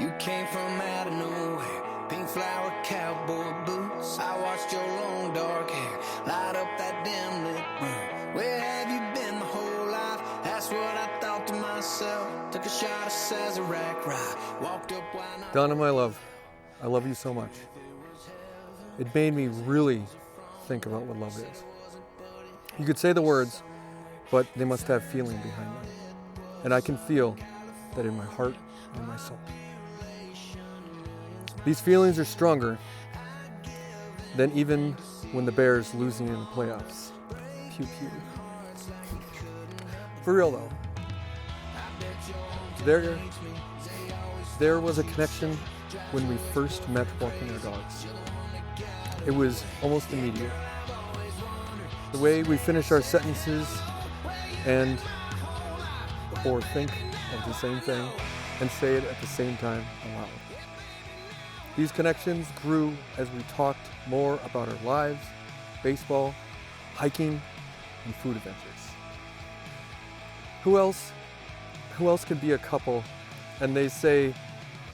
You came from out of nowhere, pink flower cowboy boots. I watched your long dark hair light up that dim lit room. Where have you been my whole life? That's what I thought to myself. Took a shot of Sazerac rye, walked up why not. Donna, my love, I love you so much. It made me really think about what love is. You could say the words, but they must have feeling behind them. And I can feel that in my heart and my soul. These feelings are stronger than even when the Bears losing in the playoffs. Pew pew. For real though, there was a connection when we first met walking our dogs. It was almost immediate. The way we finish our sentences or think of the same thing and say it at the same time aloud. These connections grew as we talked more about our lives, baseball, hiking, and food adventures. Who else could be a couple and they say,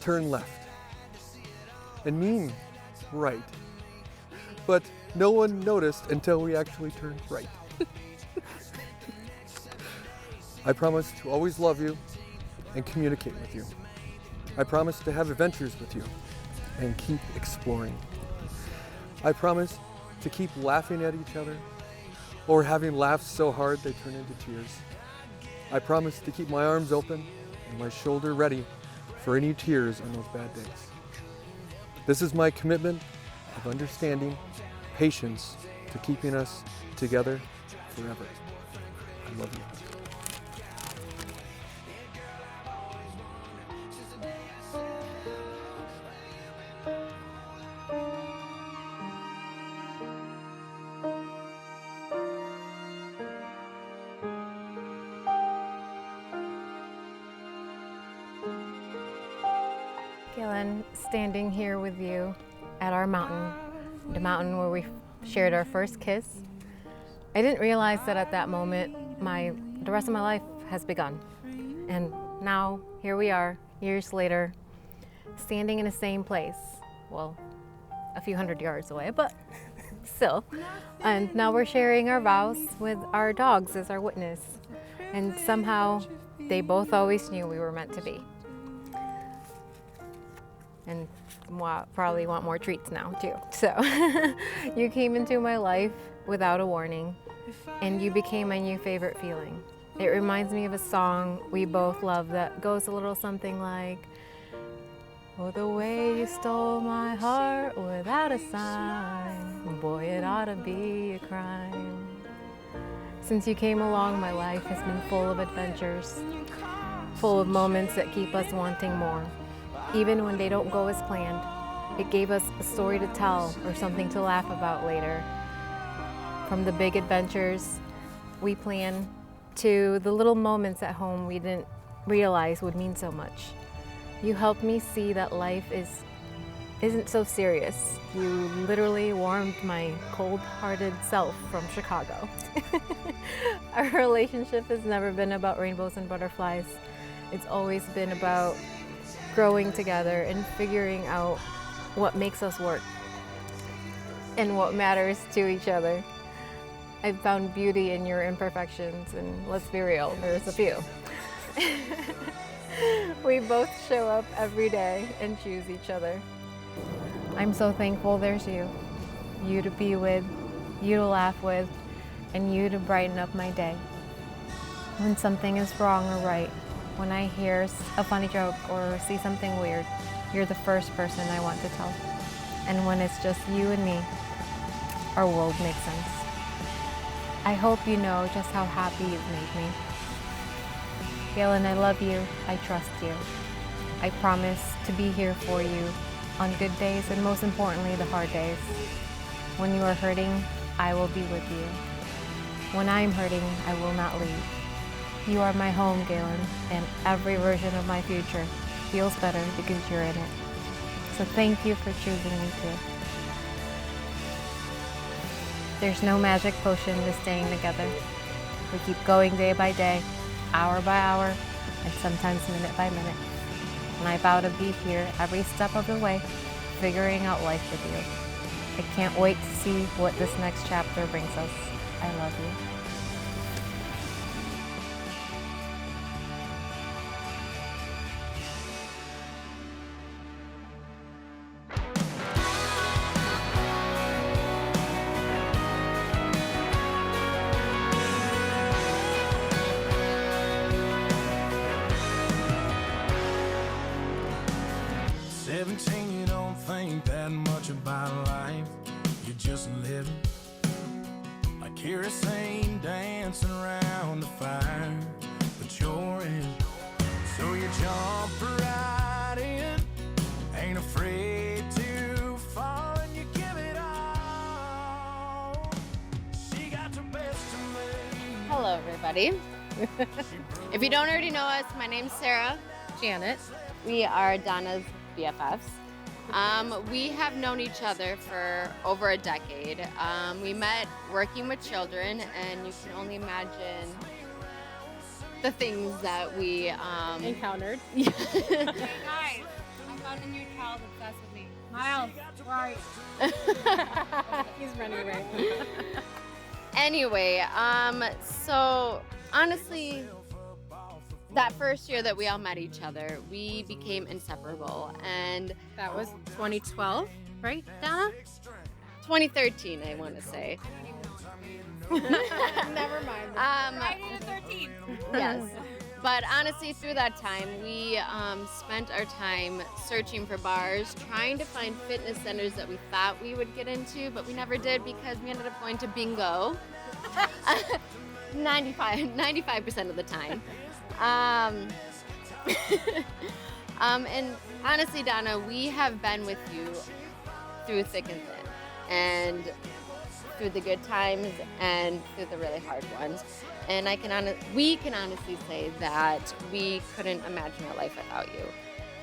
turn left, and mean right. But no one noticed until we actually turned right. I promise to always love you and communicate with you. I promise to have adventures with you and keep exploring. I promise to keep laughing at each other or having laughed so hard they turn into tears. I promise to keep my arms open and my shoulder ready for any tears on those bad days. This is my commitment of understanding, patience to keeping us together forever. I love you. Galen, standing here with you at our mountain, the mountain where we shared our first kiss. I didn't realize that at that moment, the rest of my life has begun. And now, here we are, years later, standing in the same place. Well, a few hundred yards away, but still. And now we're sharing our vows with our dogs as our witness. And somehow, they both always knew we were meant to be. And probably want more treats now too. So you came into my life without a warning, and you became my new favorite feeling. It reminds me of a song we both love that goes a little something like, oh, the way you stole my heart without a sign, boy, it ought to be a crime. Since you came along, my life has been full of adventures, full of moments that keep us wanting more. Even when they don't go as planned, it gave us a story to tell or something to laugh about later. From the big adventures we plan to the little moments at home we didn't realize would mean so much. You helped me see that life isn't so serious. You literally warmed my cold-hearted self from Chicago. Our relationship has never been about rainbows and butterflies. It's always been about growing together and figuring out what makes us work and what matters to each other. I've found beauty in your imperfections, and let's be real, there's a few. We both show up every day and choose each other. I'm so thankful there's you to be with, you to laugh with, and you to brighten up my day. When something is wrong or right, when I hear a funny joke or see something weird, you're the first person I want to tell. And when it's just you and me, our world makes sense. I hope you know just how happy you've made me. Galen, I love you. I trust you. I promise to be here for you on good days and most importantly, the hard days. When you are hurting, I will be with you. When I'm hurting, I will not leave. You are my home, Galen, and every version of my future feels better because you're in it. So thank you for choosing me too. There's no magic potion to staying together. We keep going day by day, hour by hour, and sometimes minute by minute. And I vow to be here every step of the way, figuring out life with you. I can't wait to see what this next chapter brings us. I love you. You don't think that much about life. You're just living like kerosene dancing around the fire, but you're in. So you jump right in, ain't afraid to fall, and you give it all. She got the best of me. Hello, everybody. If you don't already know us, my name's Sarah. Janet. We are Donna's BFFs. We have known each other for over a decade. We met working with children, and you can only imagine the things that we Encountered. Hey guys, I found a new child obsessed with me. Miles, where are you? He's running away. Anyway, so honestly, that first year that we all met each other, we became inseparable. And That was 2012, right, Donna? 2013, I want to say. Never mind. Friday the 13th. Yes. But honestly, through that time, we spent our time searching for bars, trying to find fitness centers that we thought we would get into, but we never did because we ended up going to bingo 95% of the time. And honestly, Donna, we have been with you through thick and thin, and through the good times and through the really hard ones. And we can honestly say that we couldn't imagine our life without you.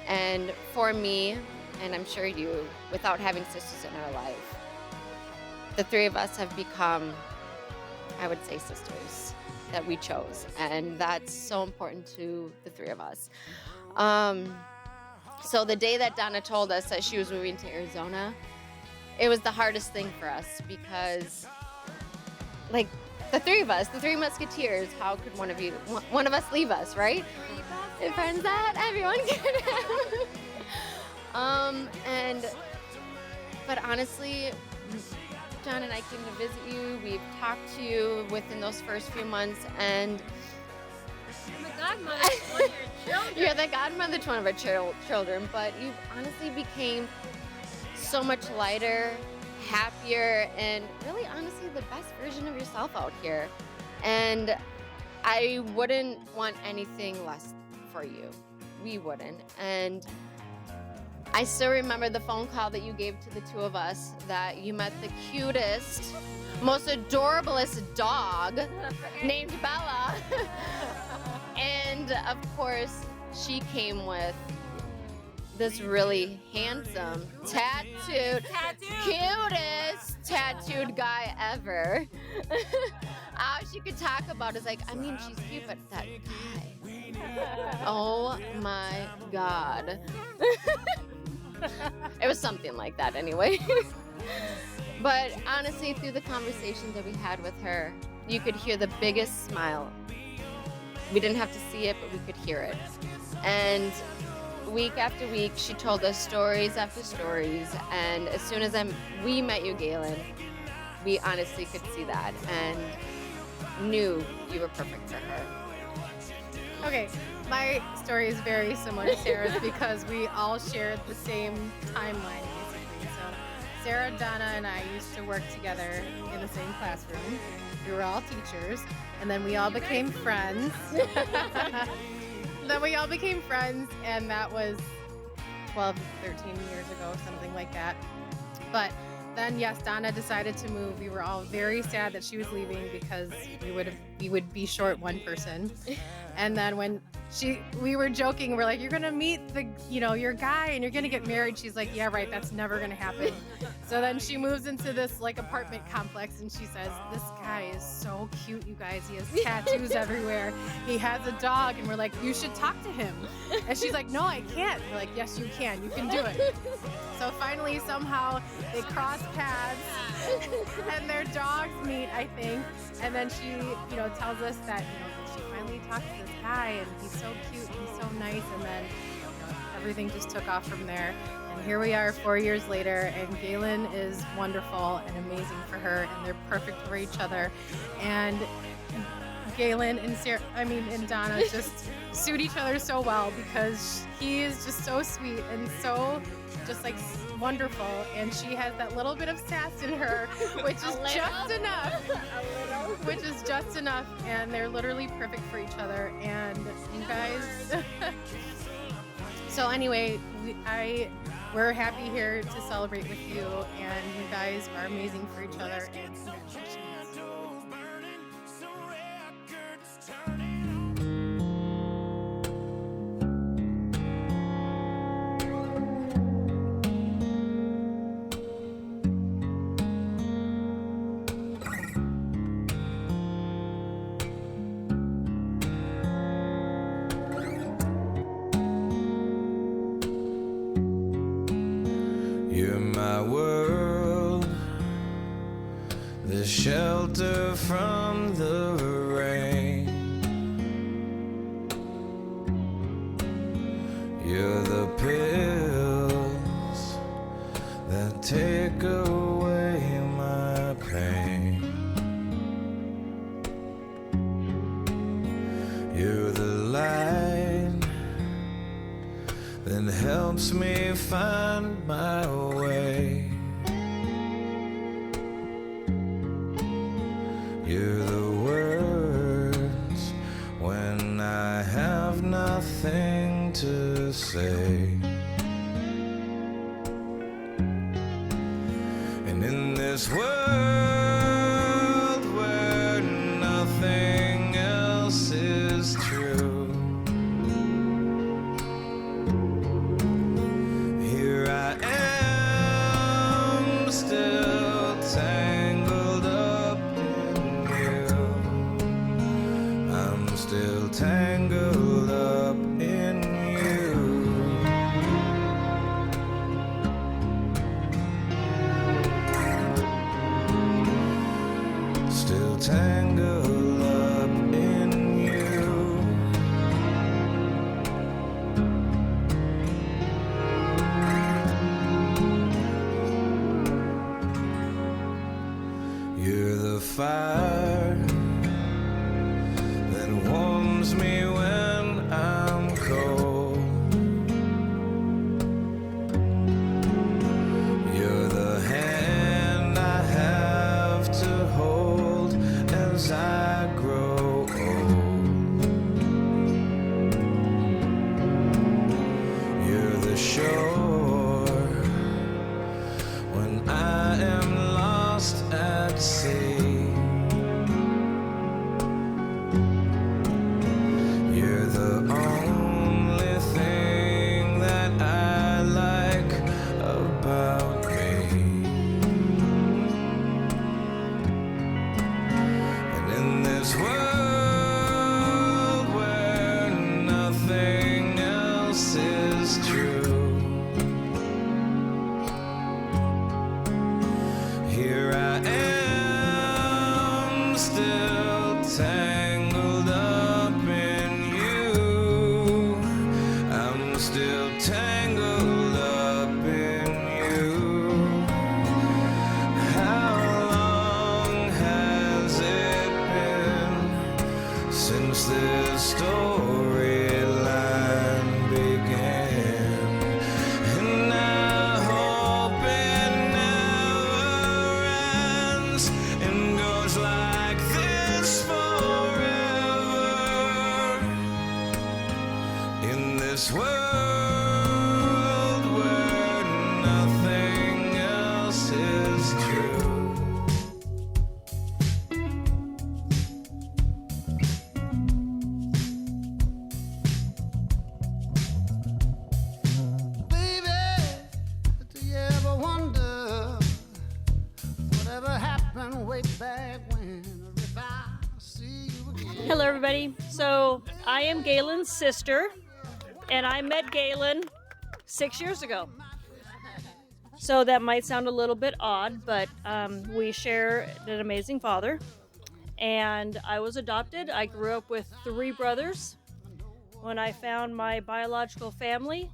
And for me, and I'm sure you, without having sisters in our life, the three of us have become, I would say, sisters that we chose. And that's so important to the three of us. So the day that Donna told us that she was moving to Arizona, it was the hardest thing for us because, like, the three of us, the three musketeers, how could one of us leave us, right? It friends that everyone can have. But honestly, John and I came to visit you. We've talked to you within those first few months, and I'm the godmother to one of your children. you're the godmother to one of our children, but you honestly became so much lighter, happier, and really honestly the best version of yourself out here. And I wouldn't want anything less for you. We wouldn't. And I still remember the phone call that you gave to the two of us, that you met the cutest, most adorablest dog named Bella. And of course, she came with this really handsome, cutest tattooed guy ever. All she could talk about is like, I mean, she's cute, but that guy. Oh my God. It was something like that anyway. But honestly, through the conversations that we had with her, you could hear the biggest smile. We didn't have to see it, but we could hear it. And week after week, she told us stories after stories. And as soon as we met you, Galen, we honestly could see that and knew you were perfect for her. Okay, my story is very similar to Sarah's because we all shared the same timeline, basically. So Sarah, Donna, and I used to work together in the same classroom. We were all teachers, and then we all became friends. And that was 12, 13 years ago, something like that. But then, yes, Donna decided to move. We were all very sad that she was leaving because we would be short one person. And then when we were joking. We're like, you're gonna meet your guy and you're gonna get married. She's like, yeah, right. That's never gonna happen. So then she moves into this like apartment complex and she says, this guy is so cute, you guys. He has tattoos everywhere. He has a dog. And we're like, you should talk to him. And she's like, no, I can't. We're like, yes, you can. You can do it. So finally, somehow they cross paths and their dogs meet, I think. And then she, tells us that, she finally talked to this guy and he's so cute, he's so nice. And then everything just took off from there. And here we are 4 years later, and Galen is wonderful and amazing for her, and they're perfect for each other. And Galen and Donna just suit each other so well because he is just so sweet and so just like wonderful, and she has that little bit of sass in her, which is just enough. Which is just enough, and they're literally perfect for each other. And you guys. So anyway, we're happy here to celebrate with you, and you guys are amazing for each other. And congratulations. You're my world, the shelter from the rain. You're the pills that take away my pain. You're the light that helps me find my way. You're the words when I have nothing to say. And in this world where nothing else is true, tangled up in you. Still tangled up in you. You're the fire that warms me when I'm cold. You're the hand I have to hold as I grow old. You're the shore when I am lost at sea. Here I am, still tangled up in you. I'm still tangled up in you. How long has it been since this storyline began? And I hope it never ends and goes like this. Whatever happened way back when, if I see you again. Hello, everybody. So I am Galen's sister, and I met Galen 6 years ago. So that might sound a little bit odd, but we share an amazing father. And I was adopted. I grew up with 3 brothers. When I found my biological family,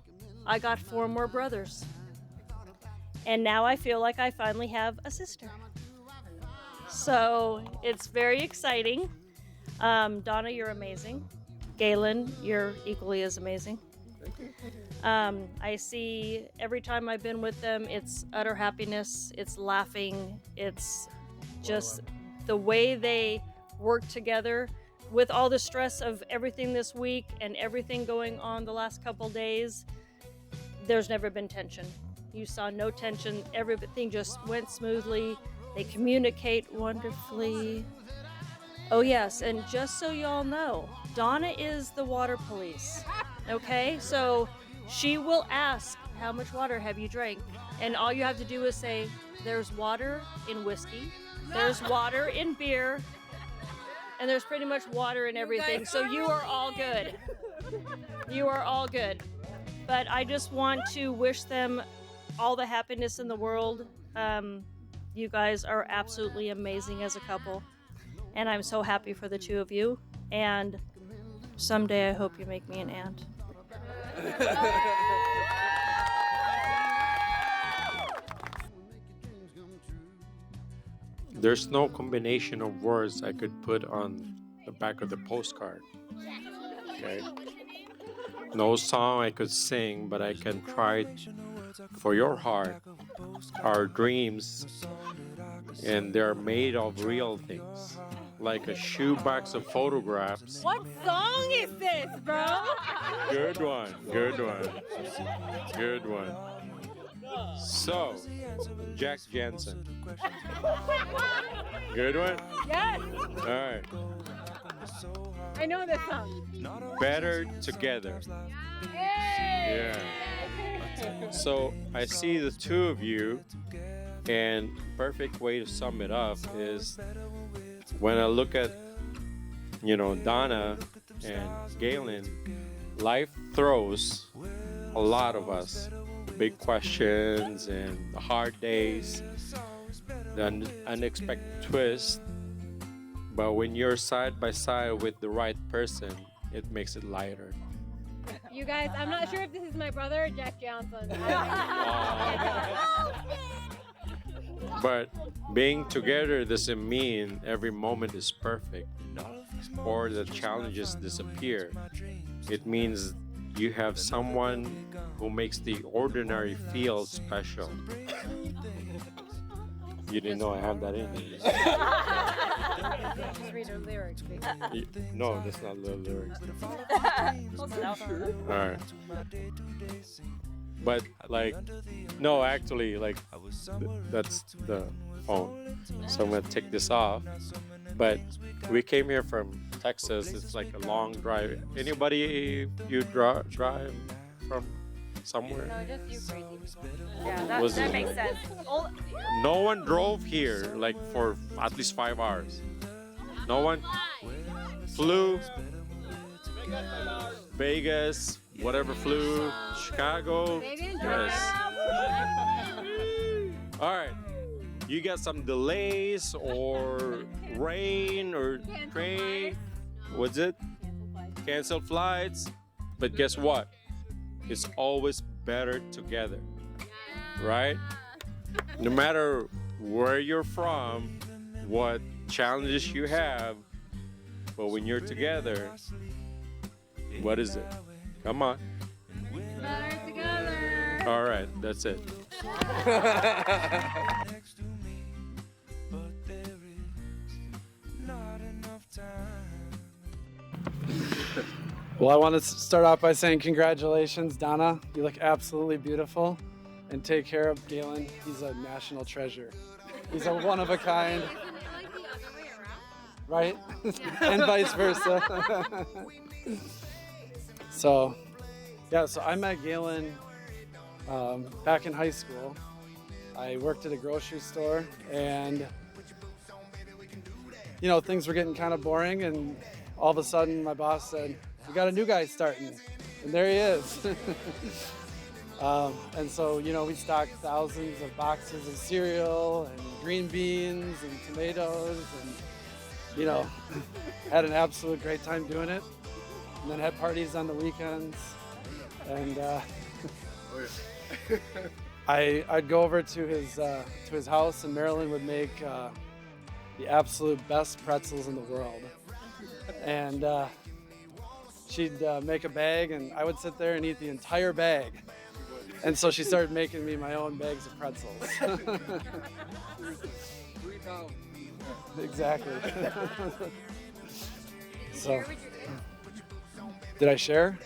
I got 4 more brothers. And now I feel like I finally have a sister. So it's very exciting. Donna, you're amazing. Galen, you're equally as amazing. I see every time I've been with them, it's utter happiness, it's laughing, it's just the way they work together with all the stress of everything this week and everything going on the last couple days. There's never been tension. You saw no tension. Everything just went smoothly. They communicate wonderfully. Oh yes, and just so y'all know, Donna is the water police. Okay, so she will ask, how much water have you drank? And all you have to do is say, there's water in whiskey, there's water in beer, and there's pretty much water in everything. So you are all good. You are all good. But I just want to wish them all the happiness in the world. You guys are absolutely amazing as a couple. And I'm so happy for the 2 of you. And someday I hope you make me an aunt. There's no combination of words I could put on the back of the postcard. Okay. No song I could sing, but I can try for your heart. Our dreams, and they're made of real things, like a shoebox of photographs. What song is this, bro? Good one, good one, good one. So, Jack Jensen. Good one? Yes, All right. I know this song. Better Together. Yeah. So, I see the 2 of you, and perfect way to sum it up is when I look at, Donna and Galen, life throws a lot of us big questions and the hard days, the unexpected twist. But when you're side by side with the right person, it makes it lighter. You guys, I'm not sure if this is my brother or Jack Johnson. But being together doesn't mean every moment is perfect or the challenges disappear. It means you have someone who makes the ordinary feel special. You didn't know I have that in me. Just read the lyrics. No, that's not the lyrics. All right. But no, actually, that's the phone. So I'm gonna take this off. But we came here from Texas. It's like a long drive. Anybody you drive from somewhere? No, just you crazy. Yeah, Was that it- makes sense. No one drove here for at least 5 hours. No one flew. Vegas, whatever flew. Chicago. Yes. All right. You got some delays or rain or train. What's it? Canceled flights. But guess what? It's always better together. Right? No matter where you're from, what challenges you have, but when you're together, what is it? Come on. Better together. All right, that's it. Well, I want to start off by saying congratulations, Donna. You look absolutely beautiful. And take care of Galen. He's a national treasure. He's a one of a kind. Right? And vice versa. So I met Galen back in high school. I worked at a grocery store, and things were getting kind of boring, and all of a sudden my boss said, "We got a new guy starting," and there he is. And so, we stocked thousands of boxes of cereal and green beans and tomatoes, and had an absolute great time doing it. And then had parties on the weekends, and I'd go over to his house, and Marilyn would make the absolute best pretzels in the world. And she'd make a bag, and I would sit there and eat the entire bag. And so she started making me my own bags of pretzels. 3 pounds. Exactly. So, did I share?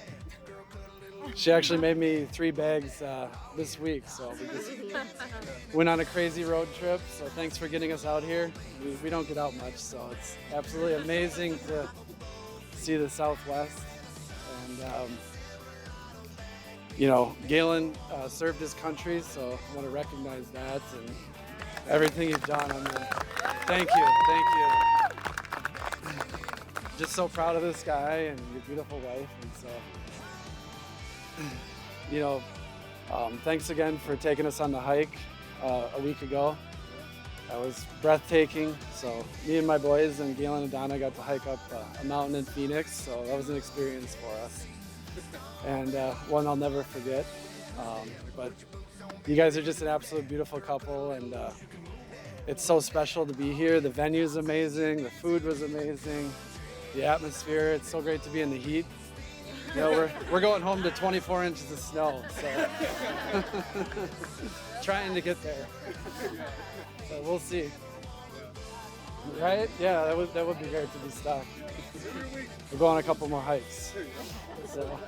She actually made me 3 bags this week, so we just went on a crazy road trip. So thanks for getting us out here. We don't get out much, so it's absolutely amazing to see the Southwest. And Galen served his country, so I want to recognize that and everything you've done. I mean, thank you. Just so proud of this guy and your beautiful wife, and so, thanks again for taking us on the hike a week ago. That was breathtaking. So me and my boys and Galen and Donna got to hike up a mountain in Phoenix, so that was an experience for us. And one I'll never forget. But you guys are just an absolute beautiful couple, and it's so special to be here. The venue's amazing, the food was amazing, the atmosphere, it's so great to be in the heat. We're going home to 24 inches of snow, so trying to get there. So we'll see. Right? Yeah, that would be great to be stuck. We'll go on a couple more hikes. So,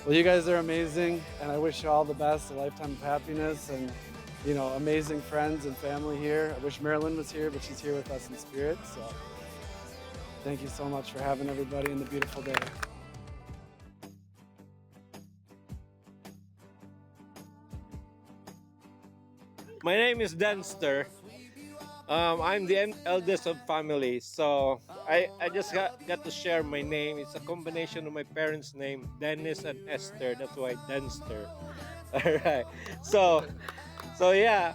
well, you guys are amazing, and I wish you all the best, a lifetime of happiness, and amazing friends and family here. I wish Marilyn was here, but she's here with us in spirit. So, thank you so much for having everybody in the beautiful day. My name is Denster. I'm the eldest of family, so I just got to share my name. It's a combination of my parents' name, Dennis and Esther. That's why Denster. All right. So yeah.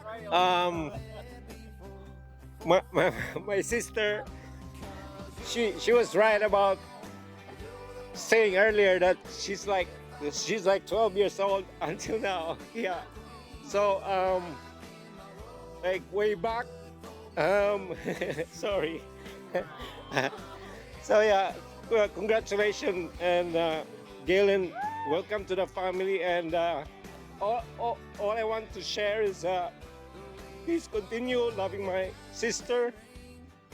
My sister, she was right about saying earlier that she's like 12 years old until now. Yeah. So like way back. Sorry. So yeah, well, congratulations, and Galen, welcome to the family. And all I want to share is please continue loving my sister,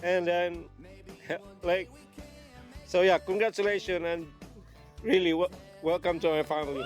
and then so yeah, congratulations, and really welcome to my family.